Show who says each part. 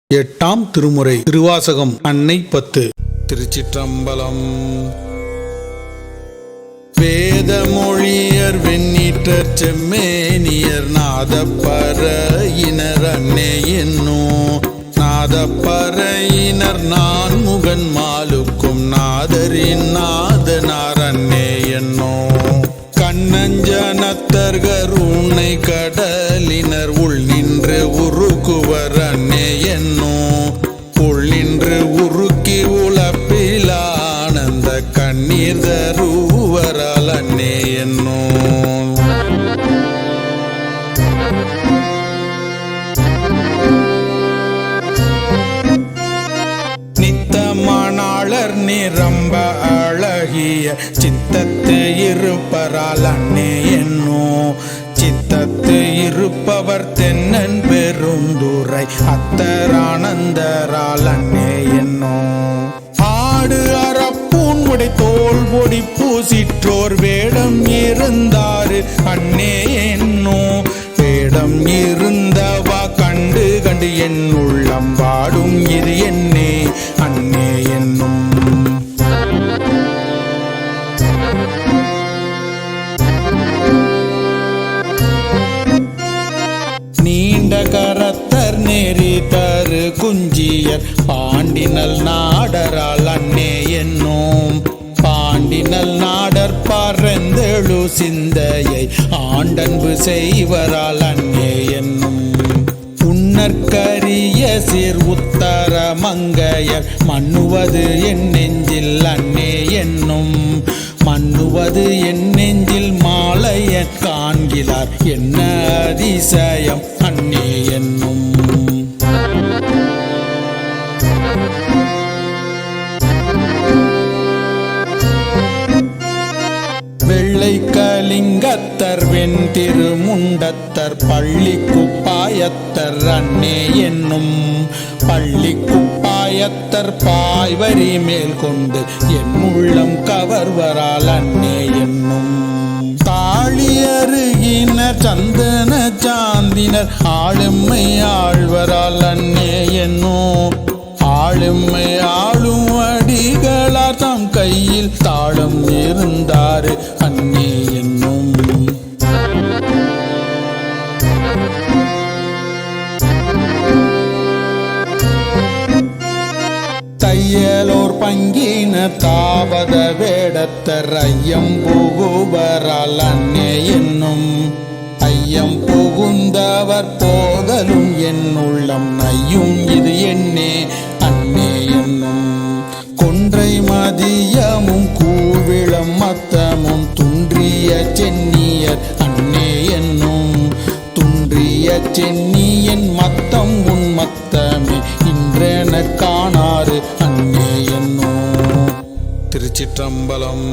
Speaker 1: எட்டாம் திருமுறை திருவாசகம் அன்னை 10. திருச்சிற்றம்பலம். வேதமொழியர் வெண்ணீற்றற் செம்மேனியர் நாதப்பற இனர் அன்னே என்னோ நாதப்பற இனர் நான் முகன் மாலுக்கும் நாதரின் நாதனார் அன்னே என்னோ கண்ணஞ்சனத்தர்கள் உன்னை கடலினர் உள் நின்று உருக்குவர் அன்னே என்னோ உள் நின்று உருக்கி உழப்பில் ஆனந்த கண்ணீர் தருவரால் அன்னே என்னோ நித்தமானாளர் நிரம்ப அழகிய சித்தத்து இருப்பரால் அன்னே என்னோ சித்தத்து இருப்பவர் தென்னன் பெருந்துரை அத்தரானந்தரால் அன்னே என்னோ ஆடு அறப்பூன் உடை தோல் பொடி பூசிற்றோர் வேடம் இருந்தாரு அன்னே என்னோ வேடம் இருந்தவா கண்டு கண்டு என் உள்ளம் வாடும் இது என்னே அன்னே என்னும் நீண்ட கரத்தர் நெறி தரு குஞ்சியர் பாண்டினல் நாடரால் அன்னே என்னும் பாண்டினல் நாடர் பறந்தெழு சிந்தையை ஆண்டன்பு செய்வரால் அன்னே என்னும் உன்னற்கரிய சீர் உத்தர மங்கையர் மன்னுவது என் நெஞ்சில் அன்னே என்னும் மன்னுவது என் நெஞ்சில் மாலையன் காண்கிறார் என்ன அதிசயம் அன்னே என்னும் வெள்ளை கலிங்கத்தர் வெண் திருமுண்டத்தர் பள்ளி குப்பாயத்தர் அன்னே என்னும் பள்ளி குப்பாயத்தர் பாய்வரி மேல் கொண்டு என் உள்ளம் கவர்வரால் அன்னே என்னும் தாழியருகினர் சந்தன சாந்தினர் ஆளுமை ஆழ்வரால் அன்னே என்னோ ஆளுமை ஆளும் அடிகளார் தம் கையில் தாளம் இருந்தாரு அன்னே என்னும் தையலோர் பங்கின தாபத வேடத்தர் ஐயம் புகுவரால் அன்னே என்னும் ஐயம் புகுந்தவர் போதலும் என் உள்ளம் நையும் இது என்னே அன்னே என்னும் கொன்றை மதியமும் கூவிளம் மத்தமும் துன்றிய சென்னியர் அன்னே என்னும் துன்றிய சென்னியன் மத்தம் உன் மத்தமே இன்றென காணாறு அன்னே என்னோ. திருச்சிற்றம்பலம்.